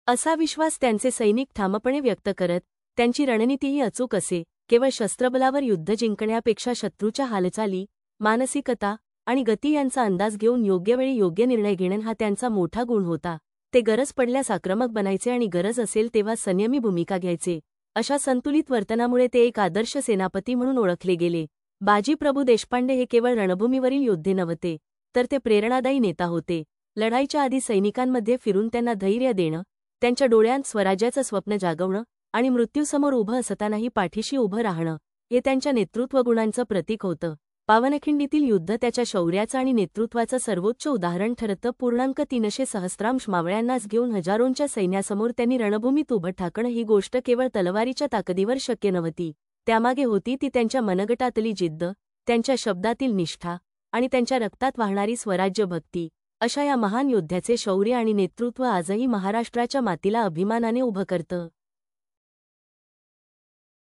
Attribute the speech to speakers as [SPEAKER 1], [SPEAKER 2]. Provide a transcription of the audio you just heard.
[SPEAKER 1] असा विश्वास त्यांचे सैनिक ठामपणे व्यक्त करत. त्यांची रणनीतीही अचूक असे. केवळ शस्त्रबलावर युद्ध जिंकण्यापेक्षा शत्रूच्या हालचाली, मानसिकता आणि गती यांचा अंदाज घेऊन योग्यवेळी योग्य निर्णय घेणं हा त्यांचा मोठा गुण होता. ते गरज पडल्यास आक्रमक बनायचे आणि गरज असेल तेव्हा संयमी भूमिका घ्यायचे. अशा संतुलित वर्तनामुळे ते एक आदर्श सेनापती म्हणून ओळखले गेले. बाजी प्रभू देशपांडे हे केवळ रणभूमीवरील योद्धे नव्हते, तर ते प्रेरणादायी नेता होते. लढाईच्या आधी सैनिकांमध्ये फिरून त्यांना धैर्य देणं, त्यांच्या डोळ्यांत स्वराज्याचं स्वप्न जागवणं आणि मृत्यूसमोर उभं असतानाही पाठीशी उभं राहणं हे त्यांच्या नेतृत्वगुणांचं प्रतीक होतं. पावनखिंडीतील युद्ध त्याच्या शौर्याचं आणि नेतृत्वाचं सर्वोच्च उदाहरण ठरतं. 300 सहस्रांश मावळ्यांनाच घेऊन हजारोंच्या सैन्यासमोर त्यांनी रणभूमीत उभं ठाकणं ही गोष्ट केवळ तलवारीच्या ताकदीवर शक्य नव्हती. त्यामागे होती ती त्यांच्या मनगटातली जिद्द, त्यांच्या शब्दातील निष्ठा आणि त्यांच्या रक्तात वाहणारी स्वराज्य भक्ती. अशा या महान योद्ध्याचे शौर्य आणि नेतृत्व आजही महाराष्ट्राच्या मातीला अभिमानाने उभं करतं.